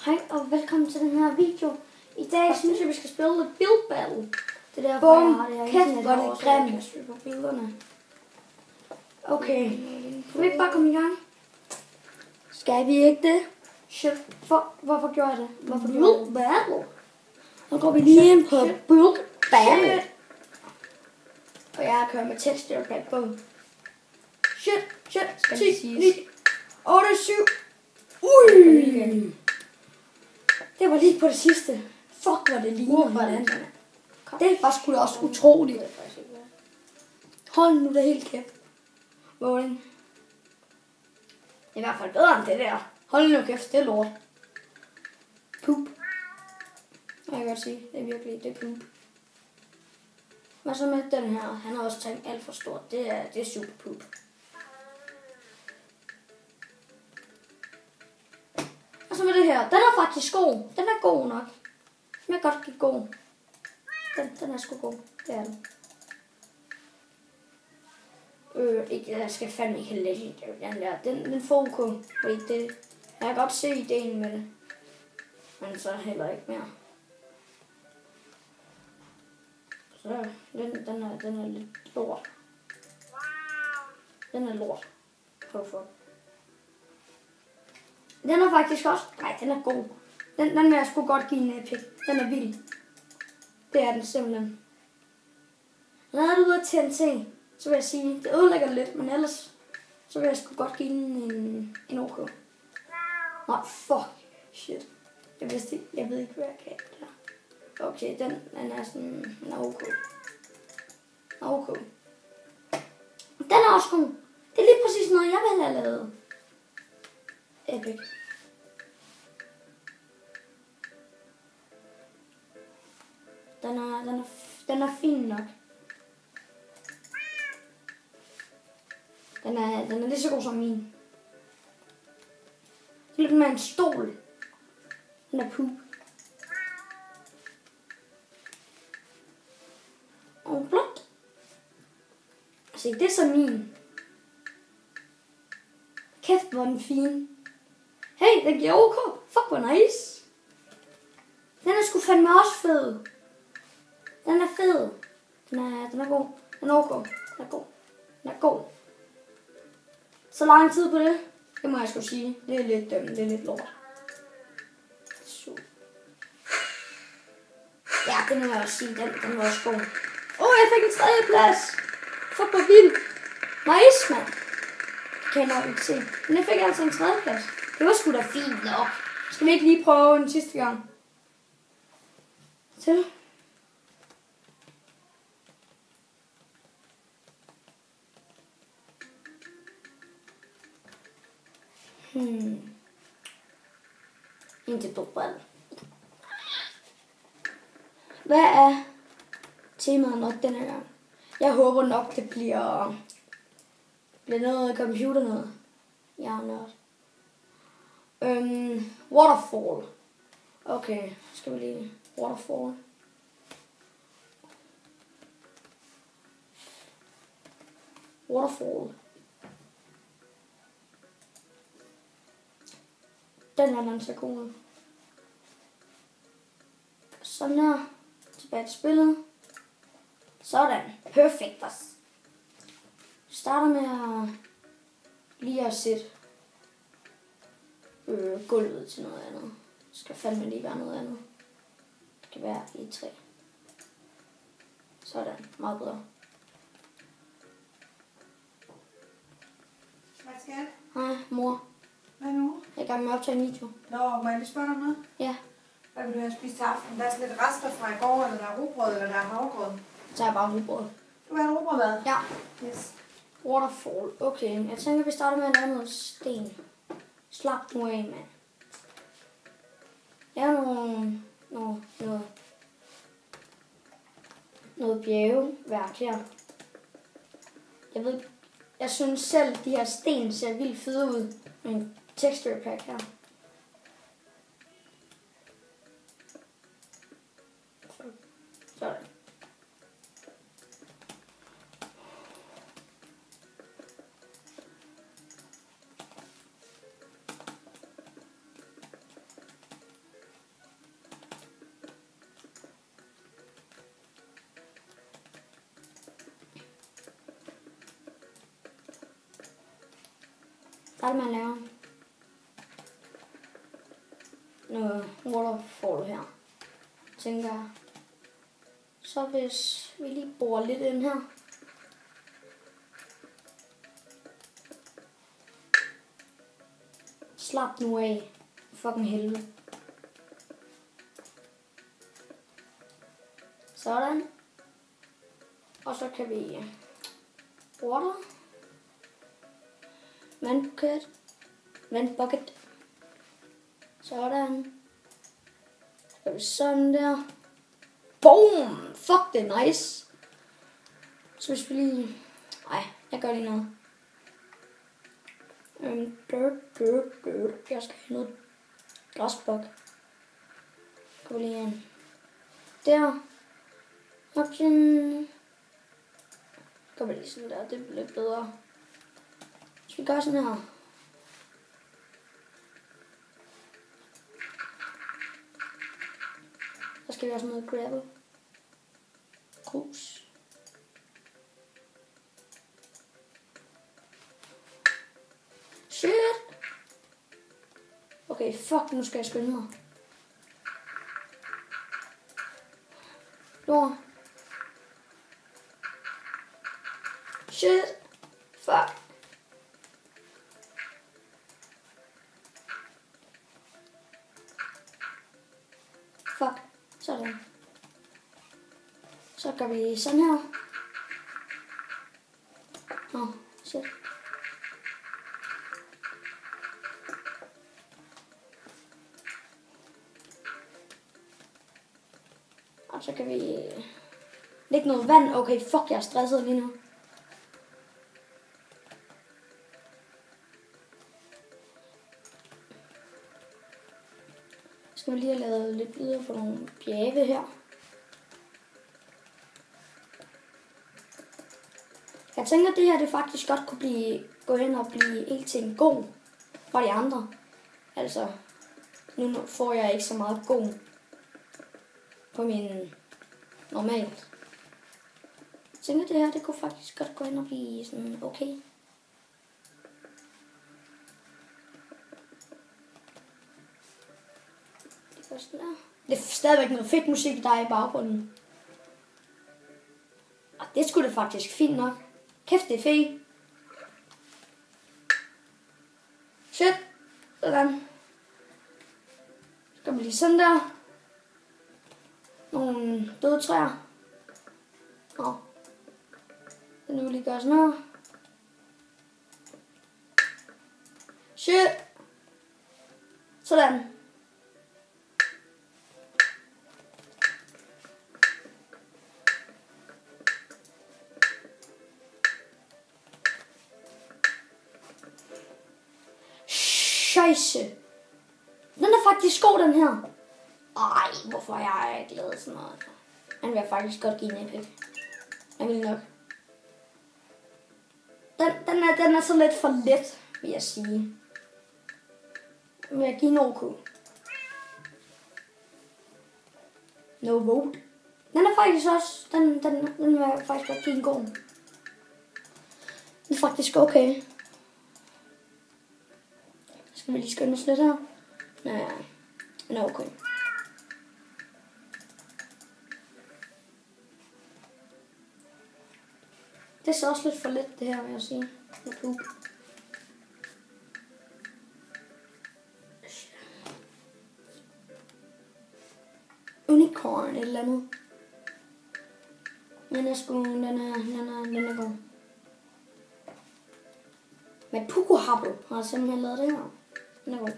Hej og velkommen til den her video. I dag synes jeg, vi skal spille lidt Build Battle. Det der, Bum, kæft, hvor det grimt på billederne. Okay, kan vi ikke bare komme i gang? Skal vi ikke det? Shit, hvorfor gjorde jeg det? Hvorfor gjorde jeg Build det? Battle. Så går vi lige ind på Build Battle. Shit. Og jeg har kørt med texture pack på. Shit, Skal 10, det siges? 9, 8, 7. Ui! Det var lige på det sidste. Fuck, hvor det ligner Hvordan? hinanden. Det var sgu da også utroligt. Hold nu da helt kæft. Måling. Det er i hvert fald bedre end det der. Hold nu kæft, det er lort. Poop. Jeg kan godt sige, det er virkelig, det er poop. Hvad så med den her? Han har også tænkt alt for stort. Det er super poop. Og så med det her. Den er faktisk god. Den er god nok. Den er godt give god. Den er sgu god. Det er den. Ikke, jeg skal fandme ikke have legendary. Den der. Den fokus. Det, jeg kan godt se ideen med det. Men så heller ikke mere. Så den er lidt lort. Den er lort. Hvorfor? Den er faktisk også... Nej, den er god. Den vil jeg sgu godt give en epic. Den er vild. Det er den simpelthen. Når jeg er ude af TNT, så vil jeg sige, det ødelægger lidt, men ellers så vil jeg sgu godt give den en OK. Nej, fuck. Shit. Jeg ved ikke, hvad jeg kan der. Okay, den er sådan en OK. OK. Den er også god. Det er lige præcis noget, jeg vil have lavet. Epic. Den er fin nok. Den er lige så god som min. Det er lidt med en stol. Den er poop. Og blot. Se, det er så min. Kæft, hvor den fin. Hey, den giver OK. Fuck, hvor nice. Den er sgu fandme også fed. Den er fed. Den er god. Den er OK. Den er god. Den er god. Så lang tid på det. Det må jeg sgu sige. Det er lidt lort. Så. Ja, det må jeg også sige. Den var også god. Jeg fik en 3. plads. Fuck, hvor vildt. Nice, mand. Det kan jeg nok ikke se. Men jeg fik altså en 3. plads. Det var sgu da fint nok. Skal vi ikke lige prøve en sidste gang? Til. Ikke dobbelt. Hvad er temaet nok denne gang? Jeg håber nok, det bliver noget computer noget. Jeg er nørd. Waterfall. Okay, skal vi lige waterfall. Waterfall. Den så god ud. Sådan her. Tilbage til spillet. Sådan. Perfekt. Vi starter med at lige at sætte gulvet til noget andet. Det skal fandme lige være noget andet. Det kan være i 3. Sådan. Meget bedre. Hvad skal? Hej, mor. Hvad nu? Jeg er i gang med at optage en video. Nå, må jeg lige spørge dig om noget? Ja, Hvad vil du have spist til aften? Der er sådan lidt rester fra i går, eller der er rugbrød, eller der er havregrød. så tager jeg bare rugbrød. Du vil have en rugbrødmad? Ja. Yes. Waterfall. Okay, jeg tænker, vi starter med at lave noget sten. Slap nu af, mand. Jeg har noget bjergeværk her. Jeg synes selv, de her sten ser vildt fede ud med en texture pack her. Sådan. Start med at lave noget waterfall her, tænker jeg. Så hvis vi lige borer lidt ind her. Slap nu af. Fucking helvede. Sådan. Og så kan vi water. Vandbuket. Vandbucket. Sådan. Så gør vi sådan der. Boom! Fuck, det er nice. Så hvis vi lige... Ej, jeg gør lige noget. Jeg skal have noget græsblok. Går vi lige ind. Der. Option. Går vi lige sådan der. Det bliver lidt bedre. Så vi gør sådan her. Så skal vi også noget gravel. Grus. Shit! Okay, fuck, nu skal jeg skynde mig. Lort. Shit! Fuck! Fuck. Sådan. Så gør vi sådan her. Shit. Og så kan vi lægge noget vand. Okay, fuck, jeg er stresset lige nu. Skal vi lige have lavet lidt videre på nogle bjerge her. Jeg tænker, at det her det faktisk godt kunne gå hen og blive helt til en god for de andre. Altså, nu får jeg ikke så meget god på min normalt. Jeg tænker, at det her det kunne faktisk godt gå hen og blive sådan okay. Det er stadigvæk noget fedt musik, der er i baggrunden. Og det skulle det faktisk fint nok. Kæft, det er fedt. Shit. Sådan. Så gør vi lige sådan der. Nogle døde træer. Så nu vil lige gøre sådan her. Shit. Sådan. Scheisse. Den er faktisk god, den her. Ej, hvorfor har jeg ikke lavet sådan noget? Den vil jeg faktisk godt give en epic. Jeg vil nok. Den er så lidt for let, vil jeg sige. Vil jeg give en OK. No vote. Den er faktisk også... Den vil jeg faktisk godt give en god. Den er faktisk okay. Skal vi lige skynde os lidt her? Nej, den er okay. Det er så også lidt for let, det her, vil jeg sige. Unicorn et eller andet. Den er god. Men Puko Hablo har simpelthen lavet det her. Den er god.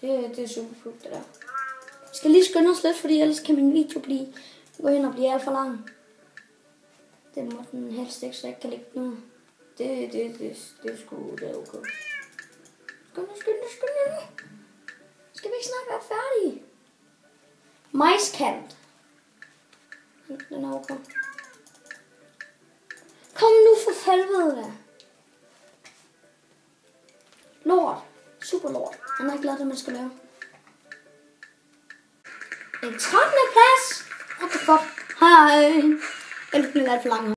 Det er super cool, det der. Jeg skal lige skynde os lidt, fordi ellers kan min video gå ind og blive alt for lang. Den må den helst ikke, så jeg kan lægge noget. Det er sgu det er okay. Skynde. Skal vi ikke snart være færdige? Majskant. Den er okay. Kom nu for helvede da. Lort. Super lort. Han har ikke lavet det, man skal lave. En 13. plads. What the fuck? Hej. Den blev alt for lang.